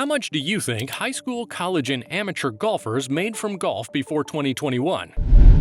How much do you think high school, college, and amateur golfers made from golf before 2021?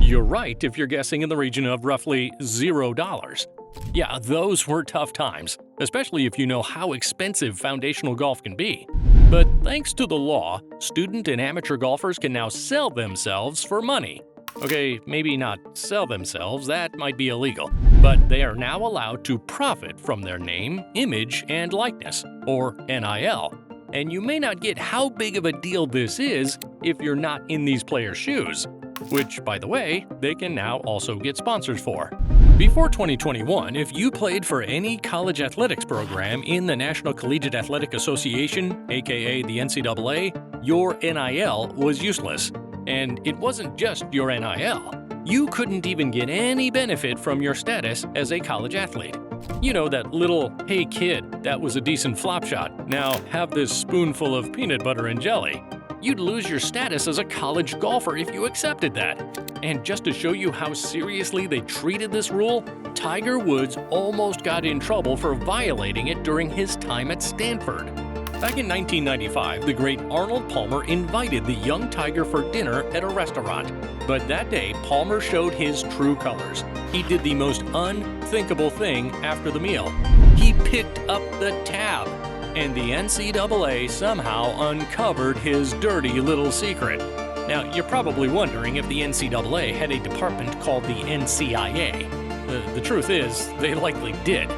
You're right if you're guessing in the region of roughly $0. Yeah, those were tough times, especially if you know how expensive foundational golf can be. But thanks to the law, student and amateur golfers can now sell themselves for money. Okay, maybe not sell themselves, that might be illegal, but they are now allowed to profit from their name, image, and likeness, or NIL. And you may not get how big of a deal this is if you're not in these players' shoes, which, by the way, they can now also get sponsors for. Before 2021, if you played for any college athletics program in the National Collegiate Athletic Association, aka the NCAA, your NIL was useless. And it wasn't just your NIL. You couldn't even get any benefit from your status as a college athlete. You know, that little, "Hey kid, that was a decent flop shot. Now have this spoonful of peanut butter and jelly." You'd lose your status as a college golfer if you accepted that. And just to show you how seriously they treated this rule, Tiger Woods almost got in trouble for violating it during his time at Stanford. Back in 1995, the great Arnold Palmer invited the young Tiger for dinner at a restaurant. But that day, Palmer showed his true colors. He did the most unthinkable thing after the meal. He picked up the tab. And the NCAA somehow uncovered his dirty little secret. Now, you're probably wondering if the NCAA had a department called the NCIA. The truth is, they likely did.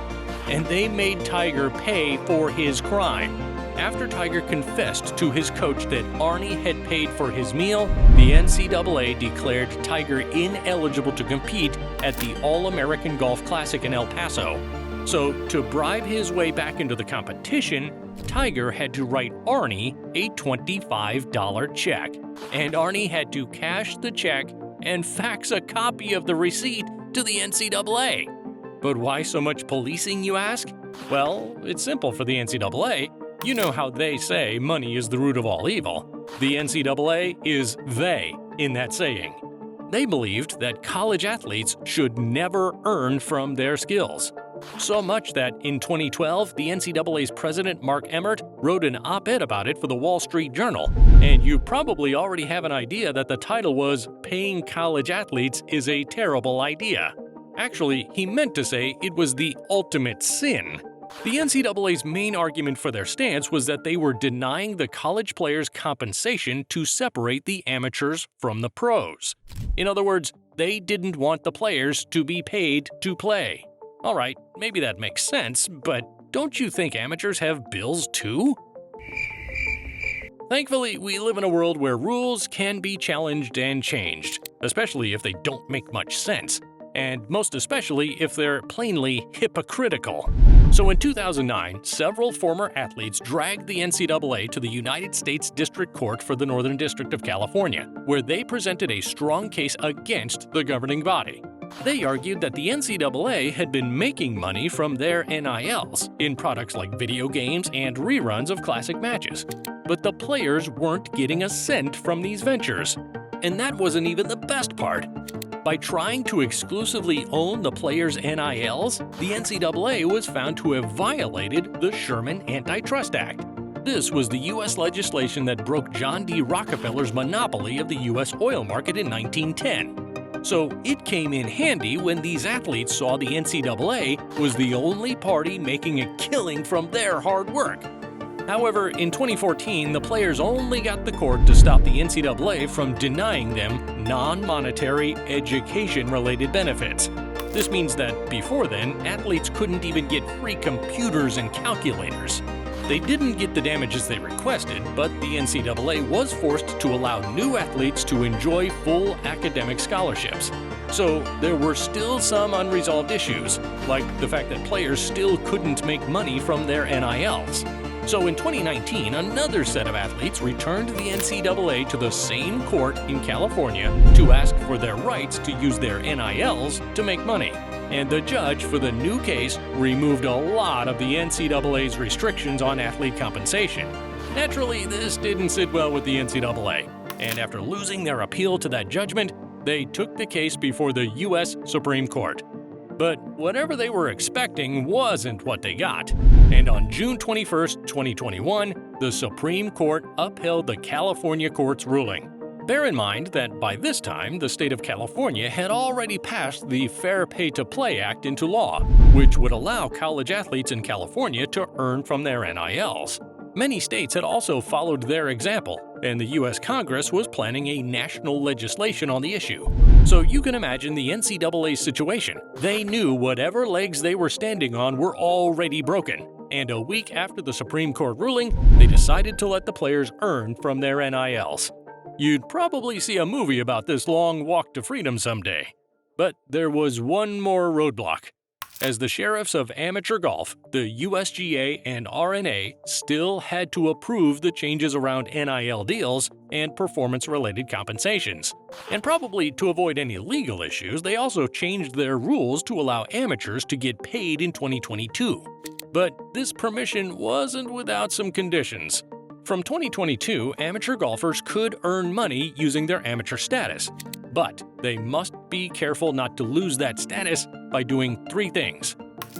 And they made Tiger pay for his crime. After Tiger confessed to his coach that Arnie had paid for his meal, the NCAA declared Tiger ineligible to compete at the All-American Golf Classic in El Paso. So, to bribe his way back into the competition, Tiger had to write Arnie a $25 check. And Arnie had to cash the check and fax a copy of the receipt to the NCAA. But why so much policing, you ask? Well, it's simple for the NCAA. You know how they say money is the root of all evil. The NCAA is they in that saying. They believed that college athletes should never earn from their skills. So much that in 2012, the NCAA's president, Mark Emmert, wrote an op-ed about it for the Wall Street Journal. And you probably already have an idea that the title was "Paying College Athletes is a Terrible Idea." Actually, he meant to say it was the ultimate sin. The NCAA's main argument for their stance was that they were denying the college players compensation to separate the amateurs from the pros. In other words, they didn't want the players to be paid to play. Alright, maybe that makes sense, but don't you think amateurs have bills too? Thankfully, we live in a world where rules can be challenged and changed, especially if they don't make much sense, and most especially if they're plainly hypocritical. So in 2009, several former athletes dragged the NCAA to the United States District Court for the Northern District of California, where they presented a strong case against the governing body. They argued that the NCAA had been making money from their NILs in products like video games and reruns of classic matches. But the players weren't getting a cent from these ventures. And that wasn't even the best part. By trying to exclusively own the players' NILs, the NCAA was found to have violated the Sherman Antitrust Act. This was the U.S. legislation that broke John D. Rockefeller's monopoly of the U.S. oil market in 1910. So it came in handy when these athletes saw the NCAA was the only party making a killing from their hard work. However, in 2014, the players only got the court to stop the NCAA from denying them non-monetary education-related benefits. This means that before then, athletes couldn't even get free computers and calculators. They didn't get the damages they requested, but the NCAA was forced to allow new athletes to enjoy full academic scholarships. So there were still some unresolved issues, like the fact that players still couldn't make money from their NILs. So in 2019, another set of athletes returned the NCAA to the same court in California to ask for their rights to use their NILs to make money. And the judge for the new case removed a lot of the NCAA's restrictions on athlete compensation. Naturally, this didn't sit well with the NCAA, and after losing their appeal to that judgment, they took the case before the U.S. Supreme Court. But whatever they were expecting wasn't what they got. And on June 21, 2021, the Supreme Court upheld the California court's ruling. Bear in mind that by this time, the state of California had already passed the Fair Pay to Play Act into law, which would allow college athletes in California to earn from their NILs. Many states had also followed their example, and the U.S. Congress was planning a national legislation on the issue. So you can imagine the NCAA's situation. They knew whatever legs they were standing on were already broken, and a week after the Supreme Court ruling, they decided to let the players earn from their NILs. You'd probably see a movie about this long walk to freedom someday. But there was one more roadblock. As the sheriffs of amateur golf, the USGA and R&A still had to approve the changes around NIL deals and performance-related compensations. And probably to avoid any legal issues, they also changed their rules to allow amateurs to get paid in 2022. But this permission wasn't without some conditions. From 2022, amateur golfers could earn money using their amateur status. But they must be careful not to lose that status by doing three things.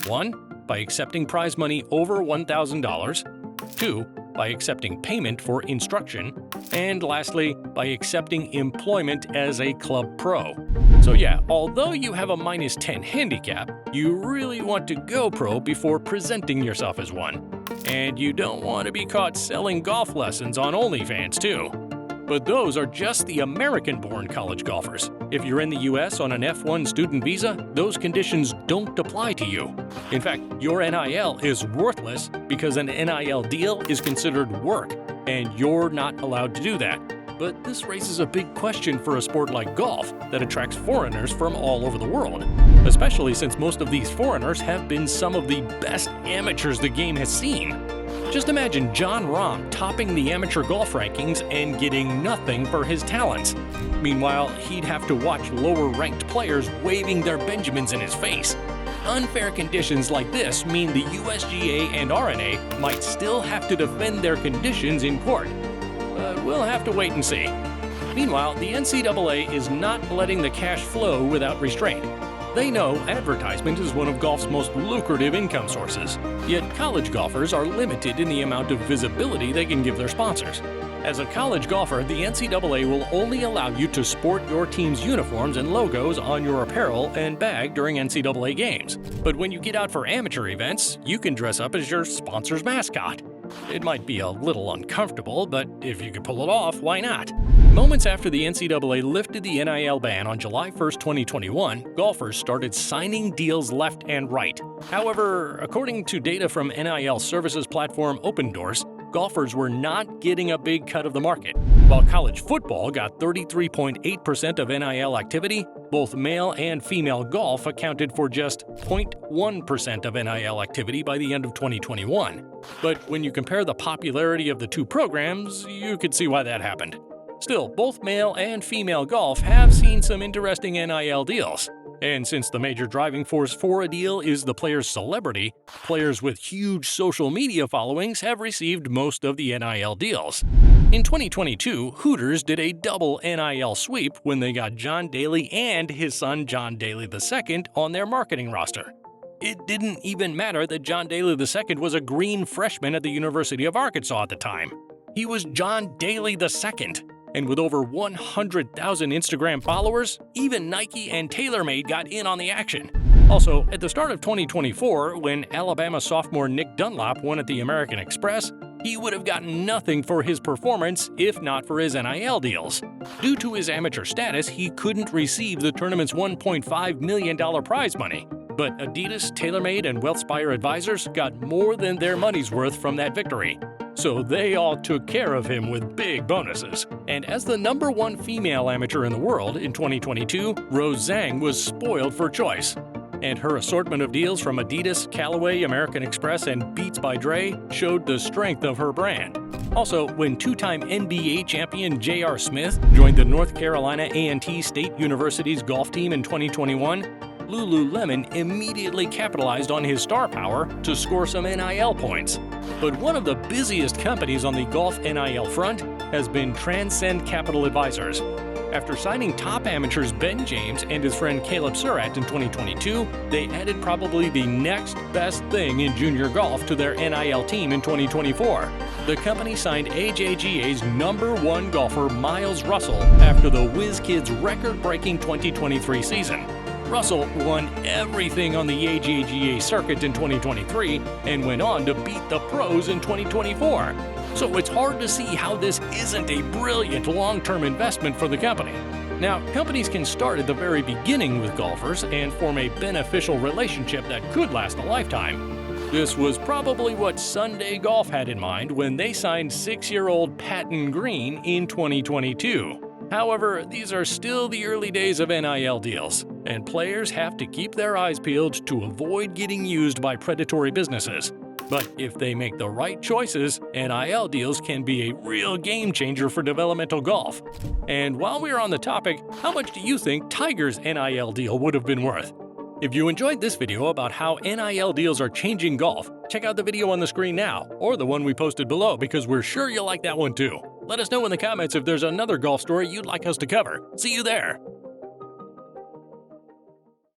1. By accepting prize money over $1,000. 2. By accepting payment for instruction. And lastly, by accepting employment as a club pro. So yeah, although you have a -10 handicap, you really want to go pro before presenting yourself as one. And you don't want to be caught selling golf lessons on OnlyFans too. But those are just the American-born college golfers. If you're in the U.S. on an F1 student visa, those conditions don't apply to you. In fact, your NIL is worthless because an NIL deal is considered work, and you're not allowed to do that. But this raises a big question for a sport like golf that attracts foreigners from all over the world, especially since most of these foreigners have been some of the best amateurs the game has seen. Just imagine Jon Rahm topping the amateur golf rankings and getting nothing for his talents. Meanwhile, he'd have to watch lower-ranked players waving their Benjamins in his face. Unfair conditions like this mean the USGA and R&A might still have to defend their conditions in court. But we'll have to wait and see. Meanwhile, the NCAA is not letting the cash flow without restraint. They know advertisement is one of golf's most lucrative income sources, yet college golfers are limited in the amount of visibility they can give their sponsors. As a college golfer, the NCAA will only allow you to sport your team's uniforms and logos on your apparel and bag during NCAA games. But when you get out for amateur events, you can dress up as your sponsor's mascot. It might be a little uncomfortable, but if you can pull it off, why not? Moments after the NCAA lifted the NIL ban on July 1, 2021, golfers started signing deals left and right. However, according to data from NIL services platform Open Doors, golfers were not getting a big cut of the market. While college football got 33.8% of NIL activity, both male and female golf accounted for just 0.1% of NIL activity by the end of 2021. But when you compare the popularity of the two programs, you could see why that happened. Still, both male and female golf have seen some interesting NIL deals. And since the major driving force for a deal is the player's celebrity, players with huge social media followings have received most of the NIL deals. In 2022, Hooters did a double NIL sweep when they got John Daly and his son John Daly II on their marketing roster. It didn't even matter that John Daly II was a green freshman at the University of Arkansas at the time. He was John Daly II. And with over 100,000 Instagram followers, even Nike and TaylorMade got in on the action. Also, at the start of 2024, when Alabama sophomore Nick Dunlap won at the American Express, he would have gotten nothing for his performance if not for his NIL deals. Due to his amateur status, he couldn't receive the tournament's $1.5 million prize money. But Adidas, TaylorMade, and WealthSpire advisors got more than their money's worth from that victory. So they all took care of him with big bonuses. And as the #1 female amateur in the world in 2022, Rose Zhang was spoiled for choice. And her assortment of deals from Adidas, Callaway, American Express, and Beats by Dre showed the strength of her brand. Also, when two-time NBA champion J.R. Smith joined the North Carolina A&T State University's golf team in 2021, Lululemon immediately capitalized on his star power to score some NIL points. But one of the busiest companies on the golf NIL front has been Transcend Capital Advisors. After signing top amateurs Ben James and his friend Caleb Surratt in 2022, they added probably the next best thing in junior golf to their NIL team in 2024. The company signed AJGA's #1 golfer Miles Russell after the WizKids' record-breaking 2023 season. Russell won everything on the AJGA circuit in 2023 and went on to beat the pros in 2024. So it's hard to see how this isn't a brilliant long-term investment for the company. Now, companies can start at the very beginning with golfers and form a beneficial relationship that could last a lifetime. This was probably what Sunday Golf had in mind when they signed 6-year-old Patton Green in 2022. However, these are still the early days of NIL deals, and players have to keep their eyes peeled to avoid getting used by predatory businesses. But if they make the right choices, NIL deals can be a real game changer for developmental golf. And while we're on the topic, how much do you think Tiger's NIL deal would have been worth? If you enjoyed this video about how NIL deals are changing golf, check out the video on the screen now, or the one we posted below, because we're sure you'll like that one too. Let us know in the comments if there's another golf story you'd like us to cover. See you there!